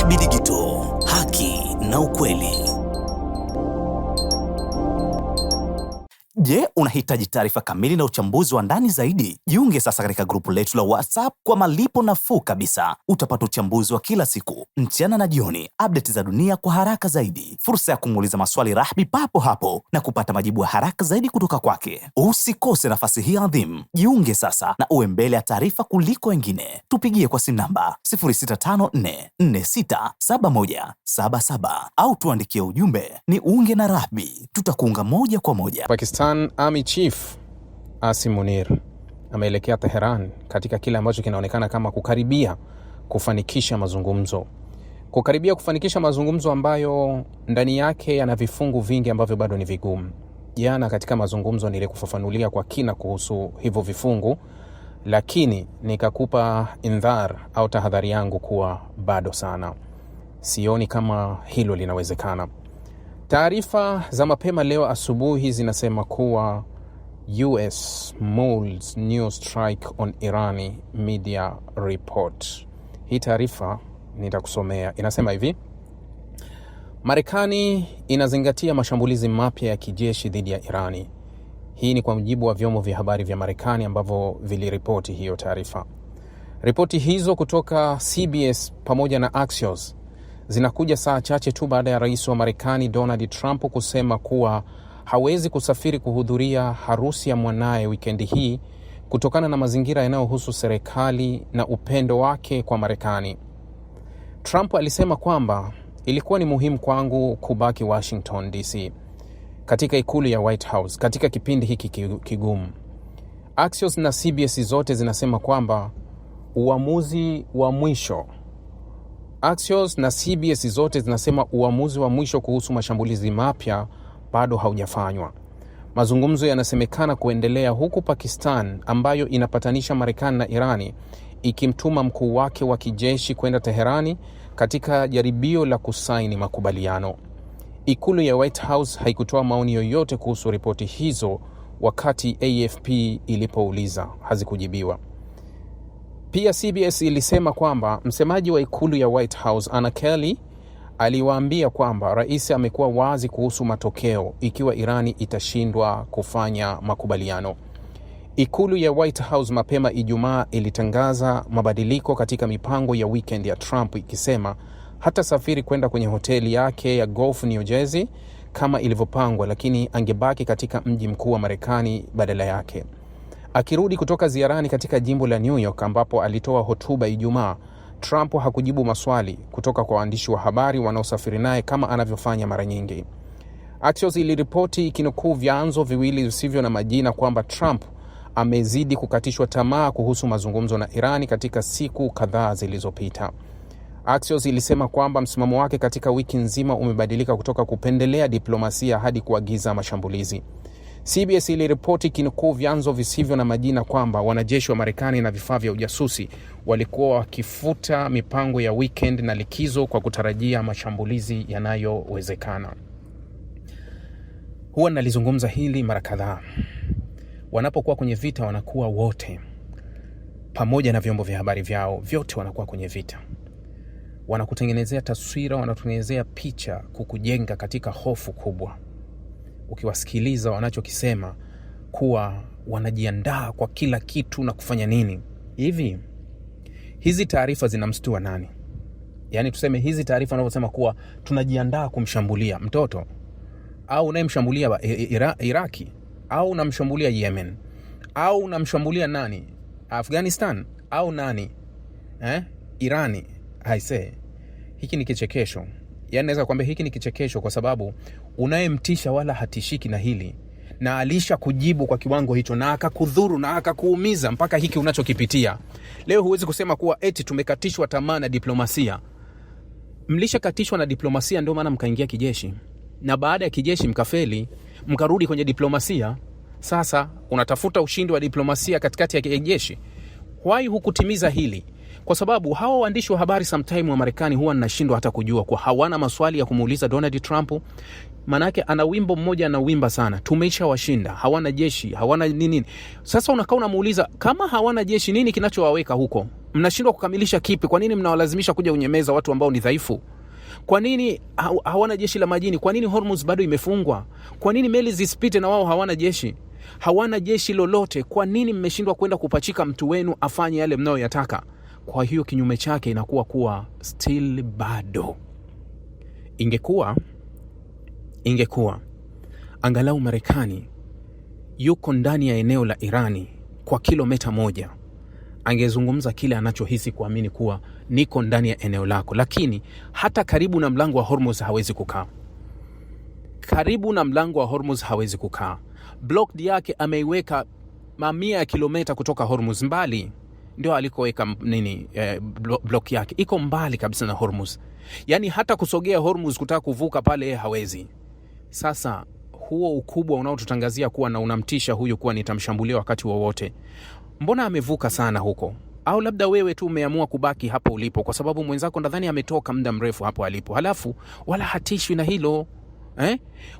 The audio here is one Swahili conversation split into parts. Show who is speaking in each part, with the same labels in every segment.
Speaker 1: Rahby Digital, haki na ukweli. Je, unahitaji taarifa kamili na uchambuzi wa ndani zaidi? Jiunge sasa katika grupu letu la WhatsApp kwa malipo nafuu kabisa. Utapata uchambuzi wa kila siku, mchana na jioni, update za dunia kwa haraka zaidi, fursa ya kumuuliza maswali Rahby papo hapo na kupata majibu ya haraka zaidi kutoka kwake. Usikose nafasi hii adhimu. Jiunge sasa na uwe mbele ya taarifa kuliko wengine. Tupigie kwa simu namba 0654467177 au tuandikie ujumbe ni unge na Rahby. Tutakuunga moja kwa moja.
Speaker 2: Pakistan Army Chief Asim Munir ameelekea Tehran katika kile ambacho kinaonekana kama kukaribia kufanikisha mazungumzo ambayo ndani yake yana vifungu vingi ambavyo bado ni vigumu. Jana katika mazungumzo nilikufafanulia kwa kina kuhusu hivyo vifungu, lakini nikakupa indhar au tahadhari yangu kuwa bado sana. Sioni kama hilo linawezekana. Taarifa za mapema leo asubuhi zinasema kuwa US molds new strike on Irani media report. Hii taarifa nitakusomea. Inasema hivi: Marekani inazingatia mashambulizi mapya ya kijeshi dhidi ya Irani. Hii ni kwa mujibu wa vyombo vya habari vya Marekani ambavyo viliripoti hiyo taarifa. Ripoti hizo kutoka CBS pamoja na Axios zinakuja saa chache tu baada ya rais wa Marekani Donald Trump kusema kuwa hawezi kusafiri kuhudhuria harusi ya mwanae wikendi hii kutokana na mazingira yanayohusu serikali na upendo wake kwa Marekani. Trump alisema kwamba ilikuwa ni muhimu kwangu kubaki Washington DC, katika ikulu ya White House katika kipindi hiki kigumu. Axios na CBS zote zinasema kwamba uamuzi wa mwisho kuhusu mashambulizi mapya bado haujafanywa. Mazungumzo yanasemekana kuendelea huku Pakistan, ambayo inapatanisha Marekani na Irani, ikimtuma mkuu wake wa kijeshi kwenda Teherani katika jaribio la kusaini makubaliano. Ikulu ya White House haikutoa maoni yoyote kuhusu ripoti hizo wakati AFP ilipouliza, hazikujibiwa. Pia CBS ilisema kwamba msemaji wa ikulu ya White House Anna Kelly aliwaambia kwamba rais amekuwa wazi kuhusu matokeo ikiwa Irani itashindwa kufanya makubaliano. Ikulu ya White House mapema Ijumaa ilitangaza mabadiliko katika mipango ya weekend ya Trump, ikisema hata safiri kwenda kwenye hoteli yake ya Gulf New Jersey kama ilivyopangwa, lakini angebaki katika mji mkuu wa Marekani badala yake. Akirudi kutoka ziarani katika jimbo la New York ambapo alitoa hotuba Ijumaa, Trump hakujibu maswali kutoka kwa waandishi wa habari wanaosafiri naye kama anavyofanya mara nyingi. Axios iliripoti ikinukuu vyanzo viwili visivyo na majina kwamba Trump amezidi kukatishwa tamaa kuhusu mazungumzo na Irani katika siku kadhaa zilizopita. Axios ilisema kwamba msimamo wake katika wiki nzima umebadilika kutoka kupendelea diplomasia hadi kuagiza mashambulizi. CBS iliripoti kinukuu vyanzo visivyo na majina kwamba wanajeshi wa Marekani na vifaa vya ujasusi walikuwa wakifuta mipango ya weekend na likizo kwa kutarajia mashambulizi yanayowezekana. Huwa nalizungumza hili mara kadhaa. Wanapokuwa kwenye vita wanakuwa wote, pamoja na vyombo vya habari vyao, vyote wanakuwa kwenye vita. Wanakutengenezea taswira, wanakutengenezea picha kukujenga katika hofu kubwa. Ukiwasikiliza wanachokisema kuwa wanajiandaa kwa kila kitu na kufanya nini. Hivi hizi taarifa zinamstua nani? Yaani tuseme hizi taarifa wanavyosema kuwa tunajiandaa kumshambulia mtoto, au unayemshambulia Iraki, au unamshambulia Yemen, au unamshambulia nani? Afghanistan, au nani? Irani. Haise, hiki ni kichekesho. Yaani naweza kuambia hiki ni kichekesho kwa sababu unayemtisha wala hatishiki na hili, na alisha kujibu kwa kiwango hicho, na akakudhuru na akakuumiza mpaka hiki unachokipitia. Leo huwezi kusema kuwa eti tumekatishwa tamaa na diplomasia. Mlishakatishwa na diplomasia, ndio maana mkaingia kijeshi. Na baada ya kijeshi mkafeli, mkarudi kwenye diplomasia. Sasa unatafuta ushindi wa diplomasia katikati ya jeshi. Why hukutimiza hili? Kwa sababu hawa waandishi wa habari sometime wa Marekani huwa ninashindwa hata kujua kwa hawana maswali ya kumuuliza Donald Trump. Manake ana wimbo mmoja anawimba sana, tumeisha washinda, hawana jeshi, hawana nini. Sasa unakaa unamuuliza kama hawana jeshi, nini kinachowaweka huko? Mnashindwa kukamilisha kipi? Kwa nini mnawalazimisha kuja kwenye meza watu ambao ni dhaifu? Kwa nini hawana jeshi la majini? Kwa nini Hormuz bado imefungwa? Kwa nini meli zisipite na wao hawana jeshi? Hawana jeshi lolote. Kwa nini mmeshindwa kwenda kupachika mtu wenu afanye yale mnayoyataka? Kwa hiyo kinyume chake inakuwa kuwa still bado. Ingekuwa angalau Marekani yuko ndani ya eneo la Irani kwa kilomita 1, angezungumza kile anachohisi kuamini kuwa niko ndani ya eneo lako. Lakini hata karibu na mlango wa Hormuz hawezi kukaa. Block yake ameiweka mamia ya kilomita kutoka Hormuz, mbali ndio alikoweka block yake iko mbali kabisa na Hormuz. Yani hata kusogea Hormuz kutaka kuvuka pale hawezi. Sasa huo ukubwa unaotutangazia kuwa na unamtisha huyu kuwa nitamshambulia wakati wowote, mbona amevuka sana huko? Au labda wewe tu umeamua kubaki hapo ulipo kwa sababu mwenzako nadhani ametoka muda mrefu hapo alipo, halafu wala hatishwi na hilo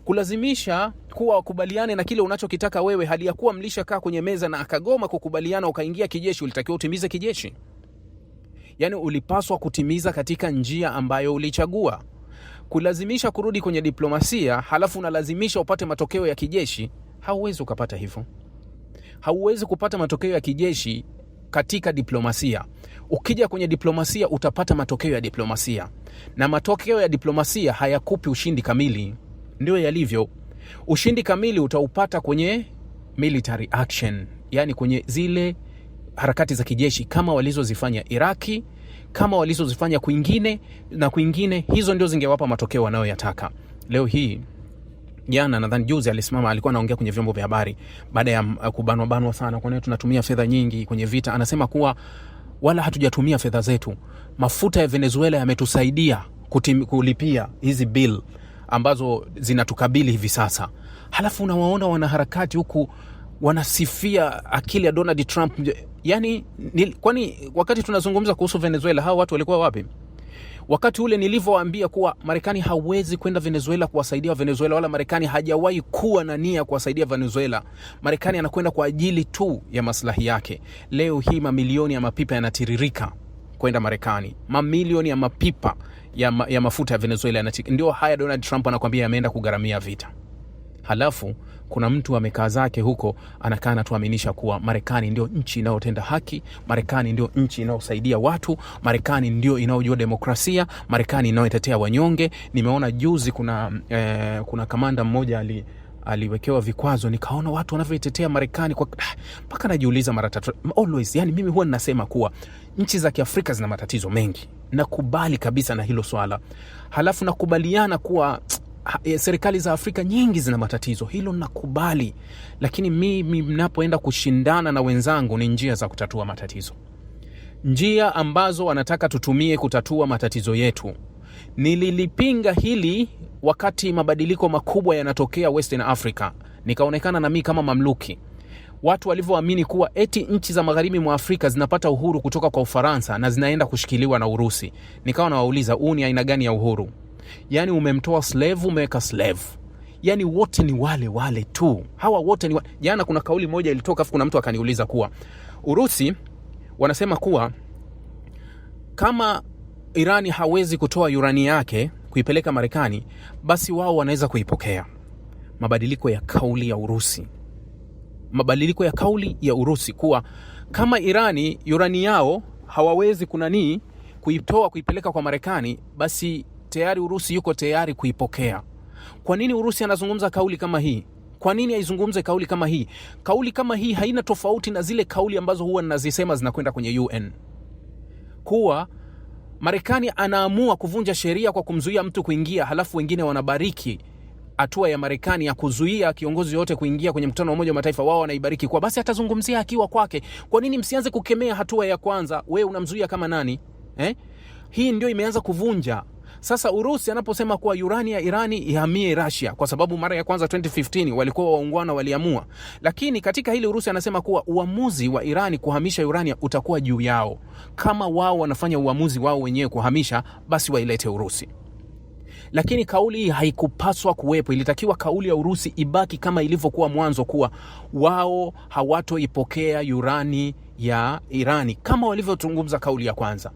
Speaker 2: kulazimisha kuwa wakubaliane na kile unachokitaka wewe, hali ya kuwa mlishakaa kwenye meza na akagoma kukubaliana ukaingia kijeshi. Ulitakiwa utimize kijeshi, yani ulipaswa kutimiza katika njia ambayo ulichagua. Kulazimisha kurudi kwenye diplomasia halafu unalazimisha upate matokeo ya kijeshi, hauwezi ukapata hivyo. Hauwezi kupata matokeo ya kijeshi katika diplomasia. Ukija kwenye diplomasia utapata matokeo ya diplomasia, na matokeo ya diplomasia hayakupi ushindi kamili. Ndio yalivyo. Ushindi kamili utaupata kwenye military action, yani kwenye zile harakati za kijeshi kama walizozifanya Iraki, kama walizozifanya kwingine na kwingine. Hizo ndio zingewapa matokeo wanayoyataka. Leo hii, jana nadhani juzi, alisimama alikuwa anaongea kwenye vyombo vya habari baada ya kubanwa sana kwa nini tunatumia fedha nyingi kwenye vita. Anasema kuwa wala hatujatumia fedha zetu, mafuta ya Venezuela yametusaidia kulipia hizi bill ambazo zinatukabili hivi sasa. Halafu unawaona wanaharakati huku wanasifia akili ya Donald Trump. Yani kwani wakati tunazungumza kuhusu Venezuela hao watu walikuwa wapi? Wakati ule nilivyowaambia kuwa Marekani hawezi kwenda Venezuela kuwasaidia Venezuela, wala Marekani hajawahi kuwa na nia kuwasaidia Venezuela. Marekani anakwenda kwa ajili tu ya maslahi yake. Leo hii mamilioni ya mapipa yanatiririka kwenda Marekani. Mamilioni ya mapipa ya mafuta ya Venezuela ndio haya Donald Trump anakuambia yameenda kugharamia vita. Halafu kuna mtu amekaa zake huko anakaa anatuaminisha kuwa Marekani ndio nchi inayotenda haki, Marekani ndio nchi inayosaidia watu, Marekani ndio inayojua demokrasia, Marekani inayotetea wanyonge. Nimeona juzi kuna kamanda mmoja aliwekewa vikwazo, nikaona watu wanavyoitetea Marekani kwa mpaka najiuliza mara tatu. Always, yani mimi huwa ninasema kuwa nchi za Kiafrika zina matatizo mengi. Nakubali kabisa na hilo swala. Halafu nakubaliana kuwa serikali za Afrika nyingi zina matatizo, hilo nakubali. Lakini mimi ninapoenda kushindana na wenzangu ni njia za kutatua matatizo, njia ambazo wanataka tutumie kutatua matatizo yetu. Nililipinga hili wakati mabadiliko makubwa yanatokea Western Africa, nikaonekana na mimi kama mamluki. Watu walivyoamini kuwa eti nchi za magharibi mwa Afrika zinapata uhuru kutoka kwa Ufaransa na zinaenda kushikiliwa na Urusi. Nikawa nawauliza, huu ni aina gani ya uhuru? Yani umemtoa slave, umeweka slave. Yani wote ni wale tu. Hawa wote ni Jana kuna kauli moja ilitoka, kuna mtu akaniuliza kuwa Urusi wanasema kuwa kama Irani hawezi kutoa urani yake kuipeleka Marekani, basi wao wanaweza kuipokea. Mabadiliko ya kauli ya Urusi kuwa kama Irani urani yao hawawezi kuitoa kuipeleka kwa Marekani, basi tayari Urusi yuko tayari kuipokea. Kwa nini Urusi anazungumza kauli kama hii? Kwa nini aizungumze kauli kama hii? Kauli kama hii haina tofauti na zile kauli ambazo huwa ninazisema zinakwenda kwenye UN. Kuwa Marekani anaamua kuvunja sheria kwa kumzuia mtu kuingia, halafu wengine wanabariki hatua ya Marekani ya kuzuia kiongozi yote kuingia kwenye mkutano wa Umoja wa Mataifa. Wao wanaibariki kwa basi atazungumzia akiwa kwake. Kwa nini msianze kukemea hatua ya kwanza? Wewe unamzuia kama nani? Hii ndio imeanza kuvunja. Sasa Urusi anaposema kuwa urani ya Irani ihamie Russia, kwa sababu mara ya kwanza 2015 walikuwa waungwana waliamua. Lakini katika hili Urusi anasema kuwa uamuzi wa Irani kuhamisha urani utakuwa juu yao. Kama wao wanafanya uamuzi wao wenyewe kuhamisha, basi wailete Urusi. Lakini kauli hii haikupaswa kuwepo. Ilitakiwa kauli ya Urusi ibaki kama ilivyokuwa mwanzo, kuwa wao hawatoipokea urani ya Irani kama walivyozungumza kauli ya kwanza.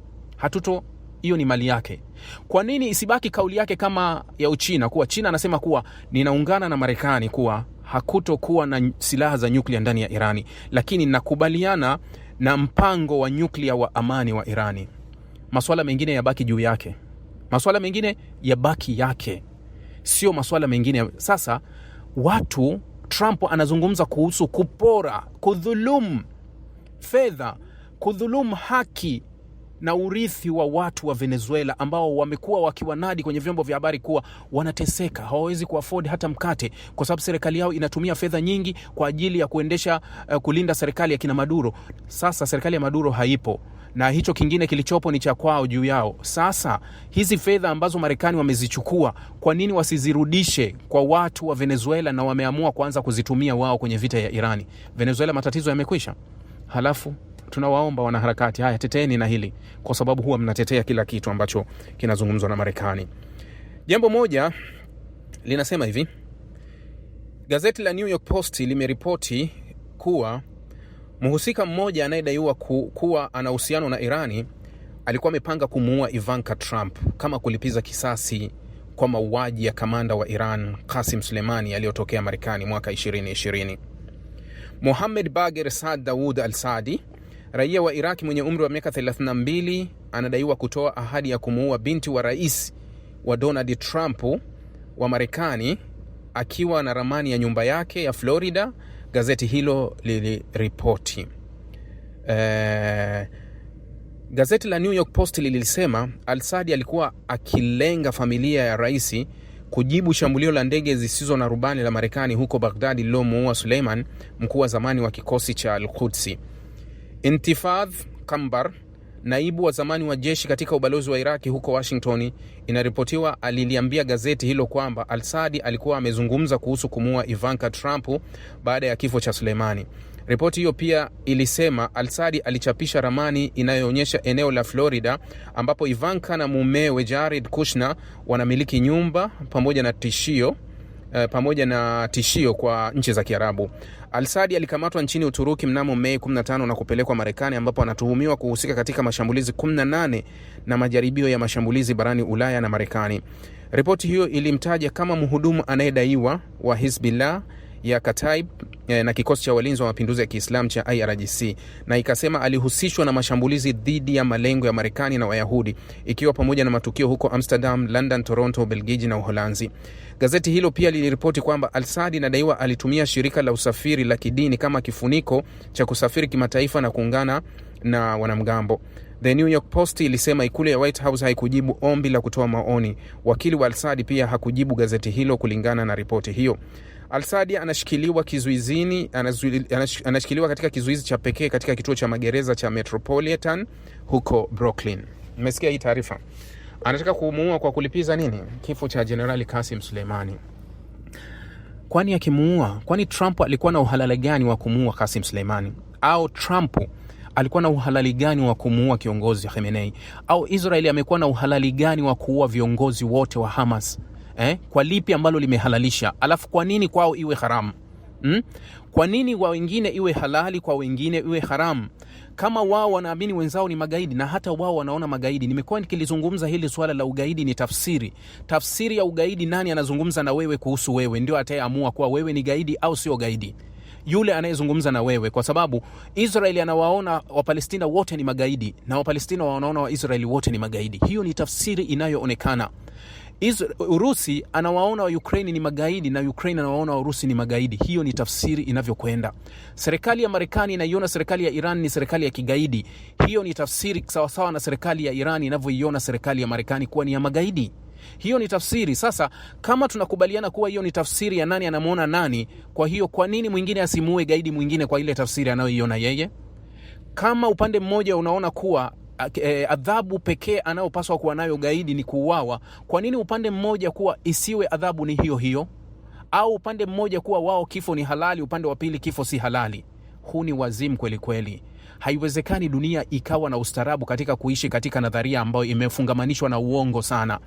Speaker 2: Hiyo ni mali yake. Kwa nini isibaki kauli yake kama ya Uchina, kuwa China anasema kuwa ninaungana na Marekani kuwa hakutokuwa na silaha za nyuklia ndani ya Irani, lakini nakubaliana na mpango wa nyuklia wa amani wa Irani. Masuala mengine yabaki juu yake. Masuala mengine yabaki yake. Sio masuala mengine. Sasa Trump anazungumza kuhusu kupora, kudhulumu fedha, kudhulumu haki na urithi wa watu wa Venezuela ambao wamekuwa wakiwanadi kwenye vyombo vya habari kuwa wanateseka, hawawezi kuafford hata mkate kwa sababu serikali yao inatumia fedha nyingi kwa ajili ya kulinda serikali ya kina Maduro. Sasa serikali ya Maduro haipo na hicho kingine kilichopo ni cha kwao juu yao. Sasa hizi fedha ambazo Marekani wamezichukua, kwa nini wasizirudishe kwa watu wa Venezuela, na wameamua kuanza kuzitumia wao kwenye vita ya Irani? Venezuela matatizo yamekwisha. Halafu tunawaomba wanaharakati, haya teteeni na hili, kwa sababu huwa mnatetea kila kitu ambacho kinazungumzwa na Marekani. Jambo moja linasema hivi. Gazeti la New York Post limeripoti kuwa mhusika mmoja anayedaiwa kuwa ana uhusiano na Irani alikuwa amepanga kumuua Ivanka Trump kama kulipiza kisasi kwa mauaji ya kamanda wa Iran Qasem Soleimani aliyotokea Marekani mwaka 2020. Mohammed Bagher Saad Dawood Al-Saadi, raia wa Iraki mwenye umri wa miaka 32, anadaiwa kutoa ahadi ya kumuua binti wa rais wa Donald Trump wa Marekani akiwa na ramani ya nyumba yake ya Florida. Gazeti hilo liliripoti. Gazeti la New York Post lilisema Al-Saadi alikuwa akilenga familia ya rais kujibu shambulio la ndege zisizo na rubani la Marekani huko Baghdad lilomuua Suleiman, mkuu wa zamani wa kikosi cha Al-Quds. Intifadh Kambar, naibu wa zamani wa jeshi katika ubalozi wa Iraki huko Washington, inaripotiwa aliliambia gazeti hilo kwamba Al-Saadi alikuwa amezungumza kuhusu kumuua Ivanka Trump baada ya kifo cha Soleimani. Ripoti hiyo pia ilisema Al-Saadi alichapisha ramani inayoonyesha eneo la Florida ambapo Ivanka na mumewe Jared Kushner wanamiliki nyumba, pamoja na tishio kwa nchi za Kiarabu. Al-Saadi alikamatwa nchini Uturuki mnamo Mei 15 na kupelekwa Marekani ambapo anatuhumiwa kuhusika katika mashambulizi 18 na majaribio ya mashambulizi barani Ulaya na Marekani. Ripoti hiyo ilimtaja kama mhudumu anayedaiwa wa Hizbullah ya Kataib na kikosi cha walinzi wa mapinduzi ya Kiislamu cha IRGC, na ikasema alihusishwa na mashambulizi dhidi ya malengo ya Marekani na Wayahudi, ikiwa pamoja na matukio huko Amsterdam, London, Toronto, Belgiji na Uholanzi. Gazeti hilo pia liliripoti kwamba Al-Saadi inadaiwa alitumia shirika la usafiri la kidini kama kifuniko cha kusafiri kimataifa na kuungana na wanamgambo. The New York Post ilisema ikulu ya White House haikujibu ombi la kutoa maoni. Wakili wa Al-Saadi pia hakujibu gazeti hilo kulingana na ripoti hiyo. Al-Saadi anashikiliwa katika kizuizi cha pekee katika kituo cha magereza cha Metropolitan huko Brooklyn. Mmesikia hii taarifa? Anataka kumuua kwa kulipiza nini? Kifo cha Generali Qasem Soleimani. Kwani akimuua, kwani Trump alikuwa na uhalali gani wa kumuua Qasem Soleimani? Au Trump alikuwa na uhalali gani wa kumuua kiongozi Khamenei? Au Israeli amekuwa na uhalali gani wa kuua viongozi wote wa Hamas? Kwa lipi ambalo limehalalisha? Alafu kwa nini kwao iwe haramu? Kwa nini kwa wengine iwe halali, kwa wengine iwe haramu? Kama wao wanaamini wenzao ni magaidi na hata wao wanaona magaidi. Nimekuwa nikilizungumza hili swala la ugaidi ni tafsiri. Tafsiri ya ugaidi, nani anazungumza na wewe kuhusu wewe ndio atayeamua kuwa wewe ni gaidi au sio gaidi. Yule anayezungumza na wewe, kwa sababu Israeli anawaona Wapalestina wote ni magaidi na Wapalestina wanaona Waisraeli wote ni magaidi. Hiyo ni tafsiri inayoonekana. Urusi anawaona wa Ukraine ni magaidi na Ukraine anawaona wa Urusi ni magaidi. Hiyo ni tafsiri inavyokwenda. Serikali ya Marekani inaiona serikali ya Iran ni serikali ya kigaidi. Hiyo ni tafsiri sawasawa na serikali ya Iran inavyoiona serikali ya Marekani kuwa ni ya magaidi. Hiyo ni tafsiri. Sasa kama tunakubaliana kuwa hiyo ni tafsiri ya nani anamuona nani, kwa hiyo kwa nini mwingine asimuue gaidi mwingine kwa ile tafsiri anayoiona yeye? Kama upande mmoja unaona kuwa adhabu pekee anayopaswa kuwa nayo gaidi ni kuuawa, kwa nini upande mmoja kuwa isiwe adhabu ni hiyo hiyo? Au upande mmoja kuwa wao kifo ni halali, upande wa pili kifo si halali? Huu ni wazimu kweli kweli. Haiwezekani dunia ikawa na ustaarabu katika kuishi katika nadharia ambayo imefungamanishwa na uongo sana.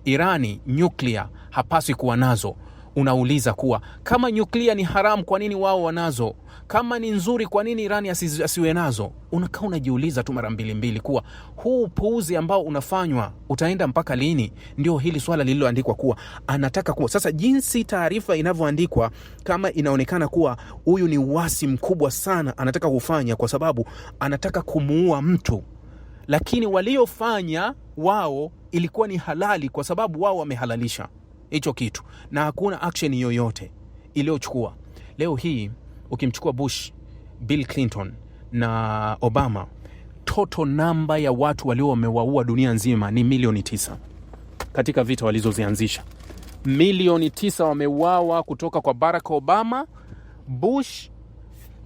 Speaker 2: Irani nyuklia hapaswi kuwa nazo. unauliza kuwa kama nyuklia ni haramu, kwa nini wao wanazo? Kama ni nzuri, kwa nini Irani asiwe nazo? Unakaa unajiuliza tu mara mbili kuwa huu upuuzi ambao unafanywa utaenda mpaka lini? Ndio hili swala lililoandikwa kuwa anataka kuwa sasa, jinsi taarifa inavyoandikwa, kama inaonekana kuwa huyu ni uasi mkubwa sana anataka kufanya, kwa sababu anataka kumuua mtu, lakini waliofanya wao ilikuwa ni halali, kwa sababu wao wamehalalisha hicho kitu na hakuna action yoyote iliyochukua. Leo hii ukimchukua Bush, Bill Clinton na Obama, total namba ya watu walio wamewaua dunia nzima ni milioni 9 katika vita walizozianzisha. Milioni 9 wameuawa kutoka kwa Barack Obama, Bush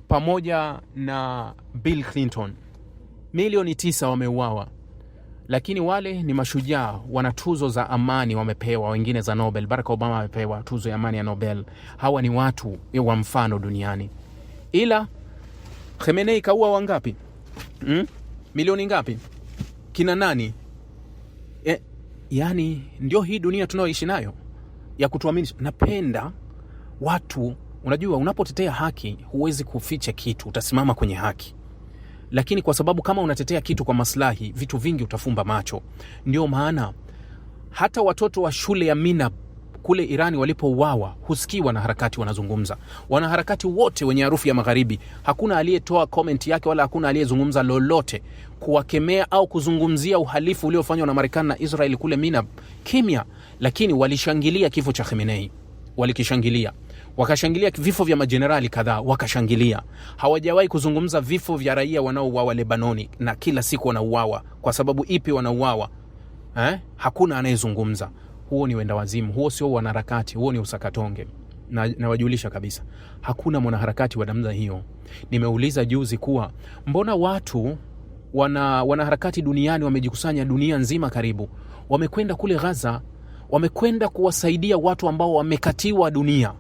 Speaker 2: pamoja na Bill Clinton. Milioni 9 wameuawa. Lakini wale ni mashujaa, wana tuzo za amani wamepewa, wengine za Nobel. Barack Obama amepewa tuzo ya amani ya Nobel. Hawa ni watu wa mfano duniani. Ila Khamenei kaua wangapi? Milioni ngapi? Kina nani? Yani ndio hii dunia tunaoishi nayo ya kutuamini. Napenda watu, unajua unapotetea haki huwezi kuficha kitu, utasimama kwenye haki. Lakini kwa sababu kama unatetea kitu kwa maslahi, vitu vingi utafumba macho. Ndio maana hata watoto wa shule ya Mina kule Irani walipouawa, husikii wanaharakati wanazungumza. Wanaharakati wote wenye harufu ya magharibi, hakuna aliyetoa comment yake wala hakuna aliyezungumza lolote kuwakemea au kuzungumzia uhalifu uliofanywa na Marekani na Israeli kule Mina. Kimya. Lakini walishangilia kifo cha Khamenei. Walikishangilia. Wakashangilia vifo vya majenerali kadhaa, wakashangilia. Hawajawahi kuzungumza vifo vya raia wanaouawa Lebanoni, na kila siku wanauawa. Kwa sababu ipi wanauawa? Hakuna anayezungumza. Huo ni wenda wazimu, huo sio wanaharakati, huo ni usakatonge. Na wajulisha kabisa, hakuna mwanaharakati wa namna hiyo. Nimeuliza juzi kuwa mbona watu wanaharakati duniani wamejikusanya dunia nzima karibu, wamekwenda kule Gaza, wamekwenda kuwasaidia watu ambao wamekatiwa dunia,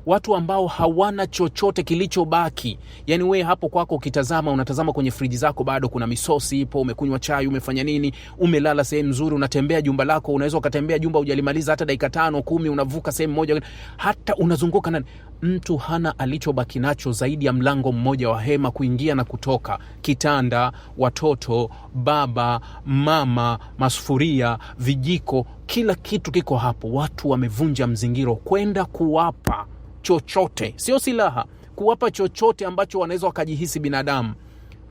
Speaker 2: watu ambao hawana chochote kilichobaki. Yani wewe hapo kwako ukitazama, unatazama kwenye friji zako bado kuna misosi ipo, umekunywa chai, umefanya nini, umelala sehemu nzuri, unatembea jumba lako, unaweza ukatembea jumba hujalimaliza hata dakika 5 10, unavuka sehemu moja, hata unazunguka na mtu hana alichobaki nacho zaidi ya mlango mmoja wa hema kuingia na kutoka, kitanda, watoto, baba, mama, masufuria, vijiko, kila kitu kiko hapo. Watu wamevunja mzingiro kwenda kuwapa chochote, sio silaha, kuwapa chochote ambacho wanaweza wakajihisi binadamu.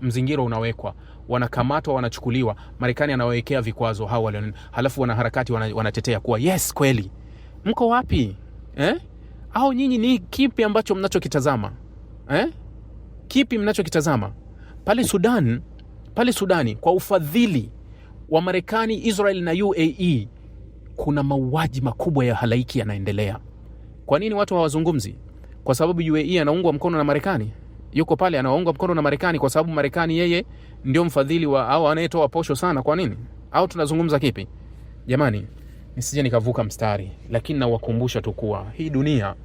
Speaker 2: Mzingiro unawekwa, wanakamatwa, wanachukuliwa, Marekani anawawekea vikwazo hao wale. Halafu wanaharakati wanatetea kuwa yes kweli. Mko wapi? Au nyinyi ni kipi ambacho mnachokitazama? Kipi mnachokitazama? Pale Sudani kwa ufadhili wa Marekani, Israel na UAE kuna mauaji makubwa ya halaiki yanaendelea. Kwa nini watu hawazungumzi? Kwa sababu UAE anaungwa mkono na Marekani. Yuko pale anaungwa mkono na Marekani kwa sababu Marekani yeye ndio mfadhili wa au anayetoa posho sana. Kwa nini? Au tunazungumza kipi? Jamani, nisije nikavuka mstari, lakini nawakumbusha tu kuwa hii dunia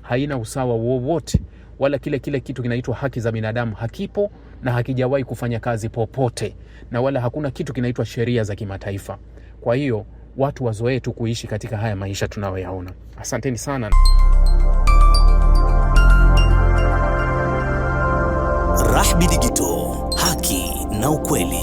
Speaker 2: haina usawa wowote, wala kile kitu kinaitwa haki za binadamu hakipo na hakijawahi kufanya kazi popote, na wala hakuna kitu kinaitwa sheria za kimataifa. Kwa hiyo watu wazoee tu kuishi katika haya maisha tunayoyaona. Asanteni sana.
Speaker 1: Rahby Digital, haki na ukweli.